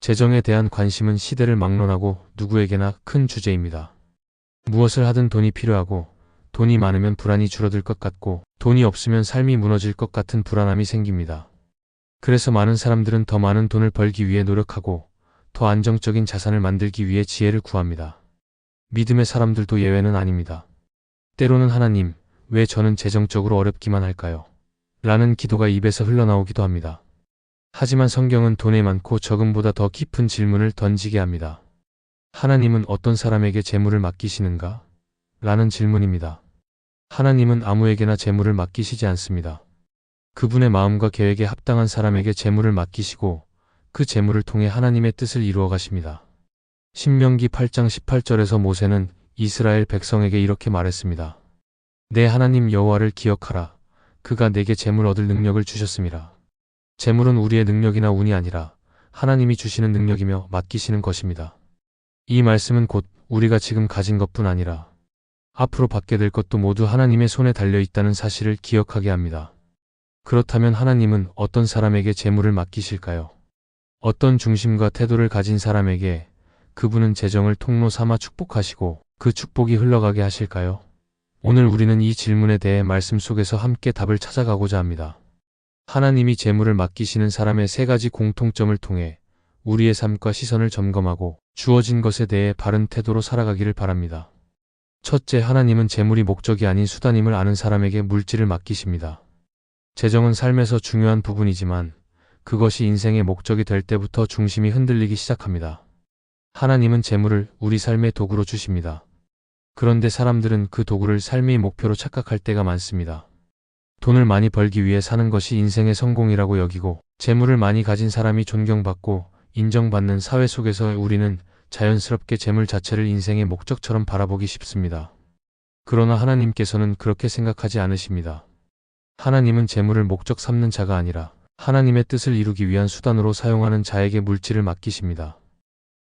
재정에 대한 관심은 시대를 막론하고 누구에게나 큰 주제입니다. 무엇을 하든 돈이 필요하고 돈이 많으면 불안이 줄어들 것 같고 돈이 없으면 삶이 무너질 것 같은 불안함이 생깁니다. 그래서 많은 사람들은 더 많은 돈을 벌기 위해 노력하고 더 안정적인 자산을 만들기 위해 지혜를 구합니다. 믿음의 사람들도 예외는 아닙니다. 때로는 하나님, 왜 저는 재정적으로 어렵기만 할까요? 라는 기도가 입에서 흘러나오기도 합니다. 하지만 성경은 돈에 많고 적음보다 더 깊은 질문을 던지게 합니다. 하나님은 어떤 사람에게 재물을 맡기시는가? 라는 질문입니다. 하나님은 아무에게나 재물을 맡기시지 않습니다. 그분의 마음과 계획에 합당한 사람에게 재물을 맡기시고 그 재물을 통해 하나님의 뜻을 이루어 가십니다. 신명기 8장 18절에서 모세는 이스라엘 백성에게 이렇게 말했습니다. 내 하나님 여호와를 기억하라. 그가 내게 재물 얻을 능력을 주셨음이라. 재물은 우리의 능력이나 운이 아니라 하나님이 주시는 능력이며 맡기시는 것입니다. 이 말씀은 곧 우리가 지금 가진 것뿐 아니라 앞으로 받게 될 것도 모두 하나님의 손에 달려 있다는 사실을 기억하게 합니다. 그렇다면 하나님은 어떤 사람에게 재물을 맡기실까요? 어떤 중심과 태도를 가진 사람에게 그분은 재정을 통로 삼아 축복하시고 그 축복이 흘러가게 하실까요? 오늘 우리는 이 질문에 대해 말씀 속에서 함께 답을 찾아가고자 합니다. 하나님이 재물을 맡기시는 사람의 세 가지 공통점을 통해 우리의 삶과 시선을 점검하고 주어진 것에 대해 바른 태도로 살아가기를 바랍니다. 첫째, 하나님은 재물이 목적이 아닌 수단임을 아는 사람에게 물질을 맡기십니다. 재정은 삶에서 중요한 부분이지만 그것이 인생의 목적이 될 때부터 중심이 흔들리기 시작합니다. 하나님은 재물을 우리 삶의 도구로 주십니다. 그런데 사람들은 그 도구를 삶의 목표로 착각할 때가 많습니다. 돈을 많이 벌기 위해 사는 것이 인생의 성공이라고 여기고 재물을 많이 가진 사람이 존경받고 인정받는 사회 속에서 우리는 자연스럽게 재물 자체를 인생의 목적처럼 바라보기 쉽습니다. 그러나 하나님께서는 그렇게 생각하지 않으십니다. 하나님은 재물을 목적 삼는 자가 아니라 하나님의 뜻을 이루기 위한 수단으로 사용하는 자에게 물질을 맡기십니다.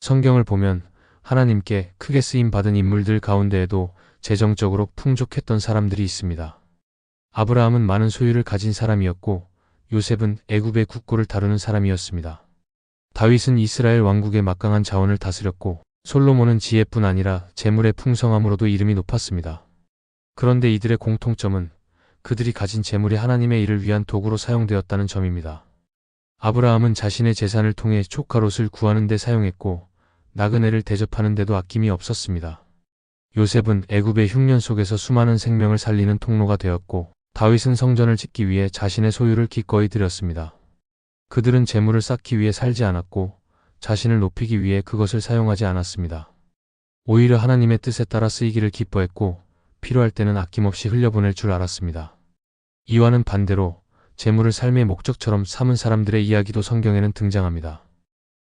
성경을 보면 하나님께 크게 쓰임받은 인물들 가운데에도 재정적으로 풍족했던 사람들이 있습니다. 아브라함은 많은 소유를 가진 사람이었고 요셉은 애굽의 국고를 다루는 사람이었습니다. 다윗은 이스라엘 왕국의 막강한 자원을 다스렸고 솔로몬은 지혜뿐 아니라 재물의 풍성함으로도 이름이 높았습니다. 그런데 이들의 공통점은 그들이 가진 재물이 하나님의 일을 위한 도구로 사용되었다는 점입니다. 아브라함은 자신의 재산을 통해 조카롯을 구하는 데 사용했고 나그네를 대접하는 데도 아낌이 없었습니다. 요셉은 애굽의 흉년 속에서 수많은 생명을 살리는 통로가 되었고 다윗은 성전을 짓기 위해 자신의 소유를 기꺼이 드렸습니다. 그들은 재물을 쌓기 위해 살지 않았고 자신을 높이기 위해 그것을 사용하지 않았습니다. 오히려 하나님의 뜻에 따라 쓰이기를 기뻐했고 필요할 때는 아낌없이 흘려보낼 줄 알았습니다. 이와는 반대로 재물을 삶의 목적처럼 삼은 사람들의 이야기도 성경에는 등장합니다.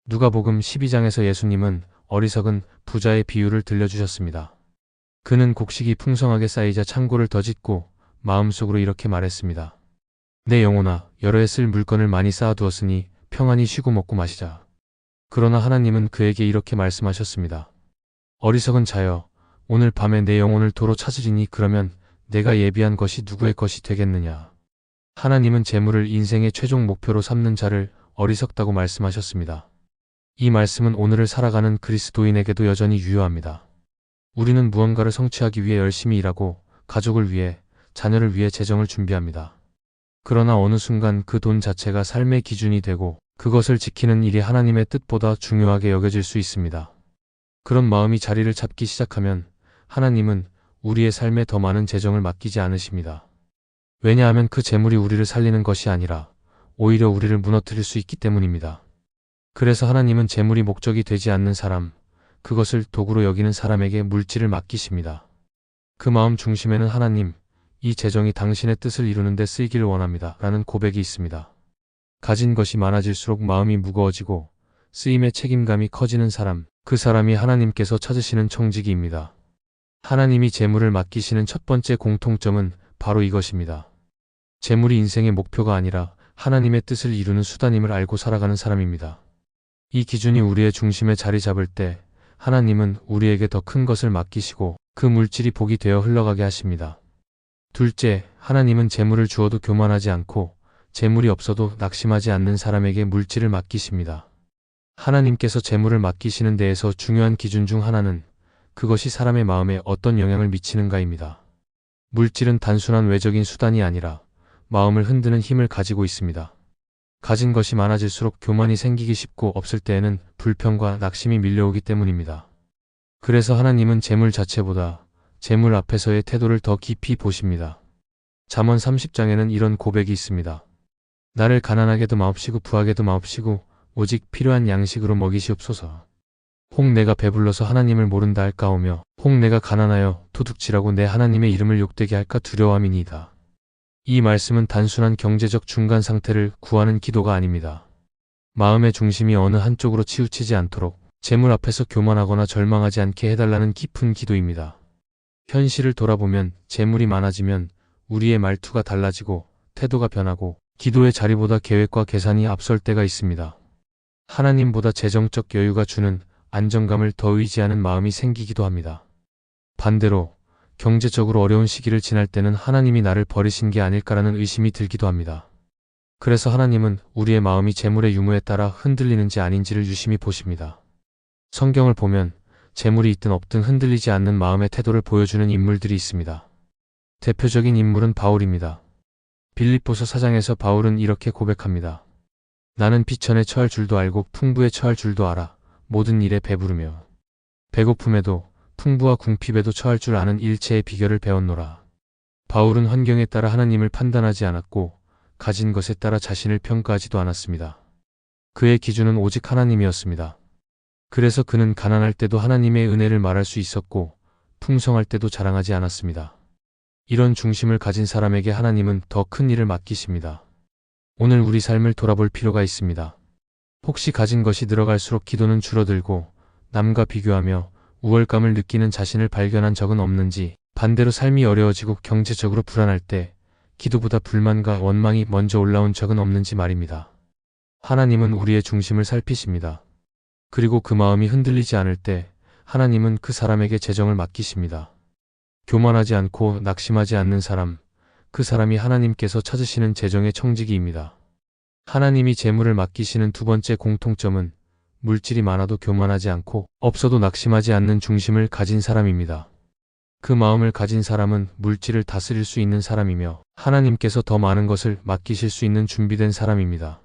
누가복음 12장에서 예수님은 어리석은 부자의 비유를 들려주셨습니다. 그는 곡식이 풍성하게 쌓이자 창고를 더 짓고 마음속으로 이렇게 말했습니다. 내 영혼아, 여러 해 쓸 물건을 많이 쌓아두었으니 평안히 쉬고 먹고 마시자. 그러나 하나님은 그에게 이렇게 말씀하셨습니다. 어리석은 자여, 오늘 밤에 내 영혼을 도로 찾으리니 그러면 내가 예비한 것이 누구의 것이 되겠느냐. 하나님은 재물을 인생의 최종 목표로 삼는 자를 어리석다고 말씀하셨습니다. 이 말씀은 오늘을 살아가는 그리스도인에게도 여전히 유효합니다. 우리는 무언가를 성취하기 위해 열심히 일하고 가족을 위해, 자녀를 위해 재정을 준비합니다. 그러나 어느 순간 그 돈 자체가 삶의 기준이 되고 그것을 지키는 일이 하나님의 뜻보다 중요하게 여겨질 수 있습니다. 그런 마음이 자리를 잡기 시작하면 하나님은 우리의 삶에 더 많은 재정을 맡기지 않으십니다. 왜냐하면 그 재물이 우리를 살리는 것이 아니라 오히려 우리를 무너뜨릴 수 있기 때문입니다. 그래서 하나님은 재물이 목적이 되지 않는 사람, 그것을 도구로 여기는 사람에게 물질을 맡기십니다. 그 마음 중심에는 하나님, 이 재정이 당신의 뜻을 이루는 데 쓰이기를 원합니다. 라는 고백이 있습니다. 가진 것이 많아질수록 마음이 무거워지고 쓰임의 책임감이 커지는 사람, 그 사람이 하나님께서 찾으시는 청지기입니다. 하나님이 재물을 맡기시는 첫 번째 공통점은 바로 이것입니다. 재물이 인생의 목표가 아니라 하나님의 뜻을 이루는 수단임을 알고 살아가는 사람입니다. 이 기준이 우리의 중심에 자리 잡을 때 하나님은 우리에게 더 큰 것을 맡기시고 그 물질이 복이 되어 흘러가게 하십니다. 둘째, 하나님은 재물을 주어도 교만하지 않고 재물이 없어도 낙심하지 않는 사람에게 물질을 맡기십니다. 하나님께서 재물을 맡기시는 데에서 중요한 기준 중 하나는 그것이 사람의 마음에 어떤 영향을 미치는가입니다. 물질은 단순한 외적인 수단이 아니라 마음을 흔드는 힘을 가지고 있습니다. 가진 것이 많아질수록 교만이 생기기 쉽고 없을 때에는 불평과 낙심이 밀려오기 때문입니다. 그래서 하나님은 재물 자체보다 재물 앞에서의 태도를 더 깊이 보십니다. 잠언 30장에는 이런 고백이 있습니다. 나를 가난하게도 마옵시고 부하게도 마옵시고 오직 필요한 양식으로 먹이시옵소서. 혹 내가 배불러서 하나님을 모른다 할까오며 혹 내가 가난하여 도둑질하고 내 하나님의 이름을 욕되게 할까 두려워함이니이다. 이 말씀은 단순한 경제적 중간 상태를 구하는 기도가 아닙니다. 마음의 중심이 어느 한쪽으로 치우치지 않도록 재물 앞에서 교만하거나 절망하지 않게 해달라는 깊은 기도입니다. 현실을 돌아보면 재물이 많아지면 우리의 말투가 달라지고 태도가 변하고 기도의 자리보다 계획과 계산이 앞설 때가 있습니다. 하나님보다 재정적 여유가 주는 안정감을 더 의지하는 마음이 생기기도 합니다. 반대로 경제적으로 어려운 시기를 지날 때는 하나님이 나를 버리신 게 아닐까라는 의심이 들기도 합니다. 그래서 하나님은 우리의 마음이 재물의 유무에 따라 흔들리는지 아닌지를 유심히 보십니다. 성경을 보면 재물이 있든 없든 흔들리지 않는 마음의 태도를 보여주는 인물들이 있습니다. 대표적인 인물은 바울입니다. 빌립보서 4장에서 바울은 이렇게 고백합니다. 나는 비천에 처할 줄도 알고 풍부에 처할 줄도 알아. 모든 일에 배부르며 배고픔에도 풍부와 궁핍에도 처할 줄 아는 일체의 비결을 배웠노라. 바울은 환경에 따라 하나님을 판단하지 않았고 가진 것에 따라 자신을 평가하지도 않았습니다. 그의 기준은 오직 하나님이었습니다. 그래서 그는 가난할 때도 하나님의 은혜를 말할 수 있었고 풍성할 때도 자랑하지 않았습니다. 이런 중심을 가진 사람에게 하나님은 더 큰 일을 맡기십니다. 오늘 우리 삶을 돌아볼 필요가 있습니다. 혹시 가진 것이 늘어갈수록 기도는 줄어들고 남과 비교하며 우월감을 느끼는 자신을 발견한 적은 없는지, 반대로 삶이 어려워지고 경제적으로 불안할 때 기도보다 불만과 원망이 먼저 올라온 적은 없는지 말입니다. 하나님은 우리의 중심을 살피십니다. 그리고 그 마음이 흔들리지 않을 때 하나님은 그 사람에게 재정을 맡기십니다. 교만하지 않고 낙심하지 않는 사람, 그 사람이 하나님께서 찾으시는 재정의 청지기입니다. 하나님이 재물을 맡기시는 두 번째 공통점은 물질이 많아도 교만하지 않고 없어도 낙심하지 않는 중심을 가진 사람입니다. 그 마음을 가진 사람은 물질을 다스릴 수 있는 사람이며 하나님께서 더 많은 것을 맡기실 수 있는 준비된 사람입니다.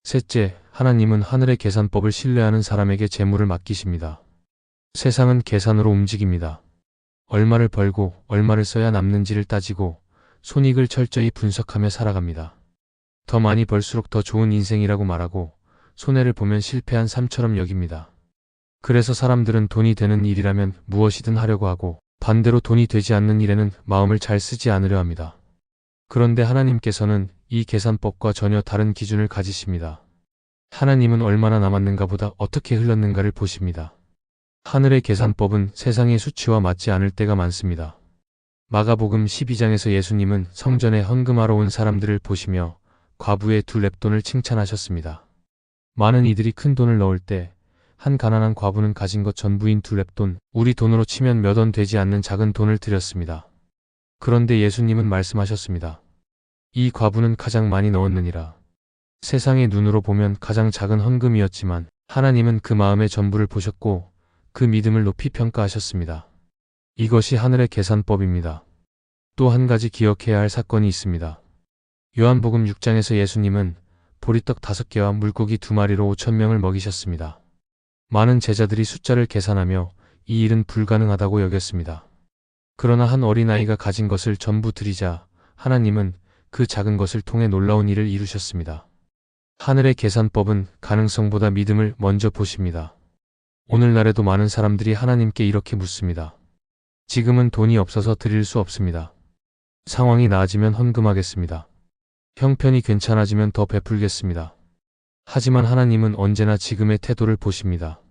셋째, 하나님은 하늘의 계산법을 신뢰하는 사람에게 재물을 맡기십니다. 세상은 계산으로 움직입니다. 얼마를 벌고 얼마를 써야 남는지를 따지고 손익을 철저히 분석하며 살아갑니다. 더 많이 벌수록 더 좋은 인생이라고 말하고 손해를 보면 실패한 삶처럼 여깁니다. 그래서 사람들은 돈이 되는 일이라면 무엇이든 하려고 하고 반대로 돈이 되지 않는 일에는 마음을 잘 쓰지 않으려 합니다. 그런데 하나님께서는 이 계산법과 전혀 다른 기준을 가지십니다. 하나님은 얼마나 남았는가 보다 어떻게 흘렀는가를 보십니다. 하늘의 계산법은 세상의 수치와 맞지 않을 때가 많습니다. 마가복음 12장에서 예수님은 성전에 헌금하러 온 사람들을 보시며 과부의 2렙돈을 칭찬하셨습니다. 많은 이들이 큰 돈을 넣을 때 한 가난한 과부는 가진 것 전부인 2렙돈, 우리 돈으로 치면 몇 원 되지 않는 작은 돈을 드렸습니다. 그런데 예수님은 말씀하셨습니다. 이 과부는 가장 많이 넣었느니라. 세상의 눈으로 보면 가장 작은 헌금이었지만 하나님은 그 마음의 전부를 보셨고 그 믿음을 높이 평가하셨습니다. 이것이 하늘의 계산법입니다. 또 한 가지 기억해야 할 사건이 있습니다. 요한복음 6장에서 예수님은 보리떡 5개와 물고기 2마리로 5,000명을 먹이셨습니다. 많은 제자들이 숫자를 계산하며 이 일은 불가능하다고 여겼습니다. 그러나 한 어린아이가 가진 것을 전부 드리자 하나님은 그 작은 것을 통해 놀라운 일을 이루셨습니다. 하늘의 계산법은 가능성보다 믿음을 먼저 보십니다. 오늘날에도 많은 사람들이 하나님께 이렇게 묻습니다. 지금은 돈이 없어서 드릴 수 없습니다. 상황이 나아지면 헌금하겠습니다. 형편이 괜찮아지면 더 베풀겠습니다. 하지만 하나님은 언제나 지금의 태도를 보십니다.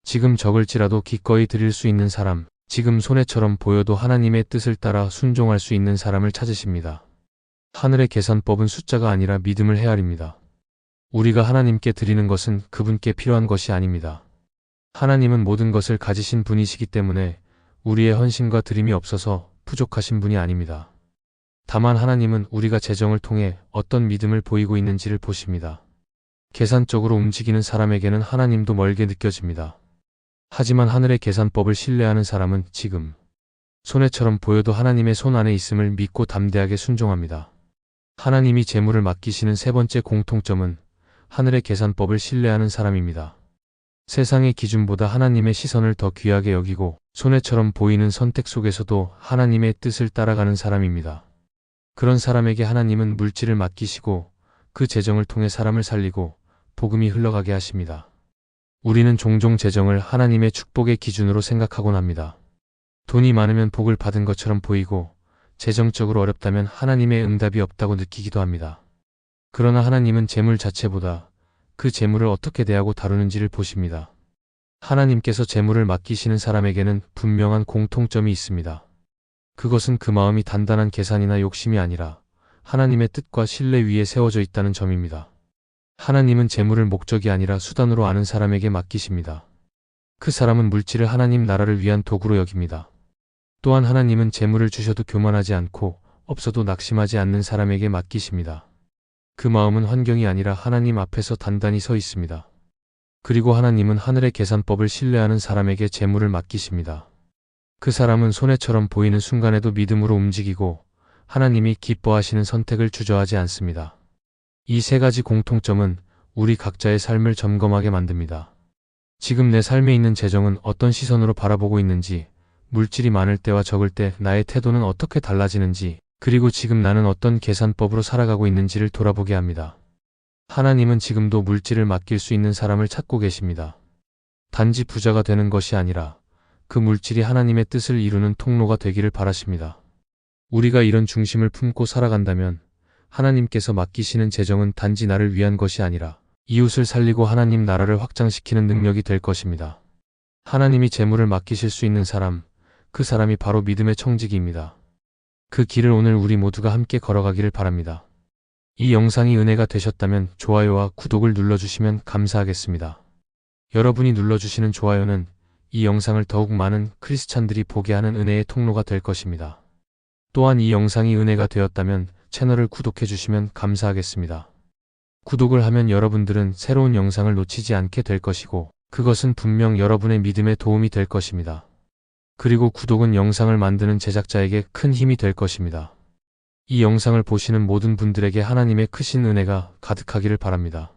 지금 적을지라도 기꺼이 드릴 수 있는 사람, 지금 손해처럼 보여도 하나님의 뜻을 따라 순종할 수 있는 사람을 찾으십니다. 하늘의 계산법은 숫자가 아니라 믿음을 헤아립니다. 우리가 하나님께 드리는 것은 그분께 필요한 것이 아닙니다. 하나님은 모든 것을 가지신 분이시기 때문에 우리의 헌신과 드림이 없어서 부족하신 분이 아닙니다. 다만 하나님은 우리가 재정을 통해 어떤 믿음을 보이고 있는지를 보십니다. 계산적으로 움직이는 사람에게는 하나님도 멀게 느껴집니다. 하지만 하늘의 계산법을 신뢰하는 사람은 지금 손해처럼 보여도 하나님의 손 안에 있음을 믿고 담대하게 순종합니다. 하나님이 재물을 맡기시는 세 번째 공통점은 하늘의 계산법을 신뢰하는 사람입니다. 세상의 기준보다 하나님의 시선을 더 귀하게 여기고 손해처럼 보이는 선택 속에서도 하나님의 뜻을 따라가는 사람입니다. 그런 사람에게 하나님은 물질을 맡기시고 그 재정을 통해 사람을 살리고 복음이 흘러가게 하십니다. 우리는 종종 재정을 하나님의 축복의 기준으로 생각하곤 합니다. 돈이 많으면 복을 받은 것처럼 보이고 재정적으로 어렵다면 하나님의 응답이 없다고 느끼기도 합니다. 그러나 하나님은 재물 자체보다 그 재물을 어떻게 대하고 다루는지를 보십니다. 하나님께서 재물을 맡기시는 사람에게는 분명한 공통점이 있습니다. 그것은 그 마음이 단단한 계산이나 욕심이 아니라 하나님의 뜻과 신뢰 위에 세워져 있다는 점입니다. 하나님은 재물을 목적이 아니라 수단으로 아는 사람에게 맡기십니다. 그 사람은 물질을 하나님 나라를 위한 도구로 여깁니다. 또한 하나님은 재물을 주셔도 교만하지 않고 없어도 낙심하지 않는 사람에게 맡기십니다. 그 마음은 환경이 아니라 하나님 앞에서 단단히 서 있습니다. 그리고 하나님은 하늘의 계산법을 신뢰하는 사람에게 재물을 맡기십니다. 그 사람은 손해처럼 보이는 순간에도 믿음으로 움직이고 하나님이 기뻐하시는 선택을 주저하지 않습니다. 이 세 가지 공통점은 우리 각자의 삶을 점검하게 만듭니다. 지금 내 삶에 있는 재정은 어떤 시선으로 바라보고 있는지, 물질이 많을 때와 적을 때 나의 태도는 어떻게 달라지는지, 그리고 지금 나는 어떤 계산법으로 살아가고 있는지를 돌아보게 합니다. 하나님은 지금도 물질을 맡길 수 있는 사람을 찾고 계십니다. 단지 부자가 되는 것이 아니라 그 물질이 하나님의 뜻을 이루는 통로가 되기를 바라십니다. 우리가 이런 중심을 품고 살아간다면 하나님께서 맡기시는 재정은 단지 나를 위한 것이 아니라 이웃을 살리고 하나님 나라를 확장시키는 능력이 될 것입니다. 하나님이 재물을 맡기실 수 있는 사람, 그 사람이 바로 믿음의 청지기입니다. 그 길을 오늘 우리 모두가 함께 걸어가기를 바랍니다. 이 영상이 은혜가 되셨다면 좋아요와 구독을 눌러주시면 감사하겠습니다. 여러분이 눌러주시는 좋아요는 이 영상을 더욱 많은 크리스찬들이 보게 하는 은혜의 통로가 될 것입니다. 또한 이 영상이 은혜가 되었다면 채널을 구독해 주시면 감사하겠습니다. 구독을 하면 여러분들은 새로운 영상을 놓치지 않게 될 것이고 그것은 분명 여러분의 믿음에 도움이 될 것입니다. 그리고 구독은 영상을 만드는 제작자에게 큰 힘이 될 것입니다. 이 영상을 보시는 모든 분들에게 하나님의 크신 은혜가 가득하기를 바랍니다.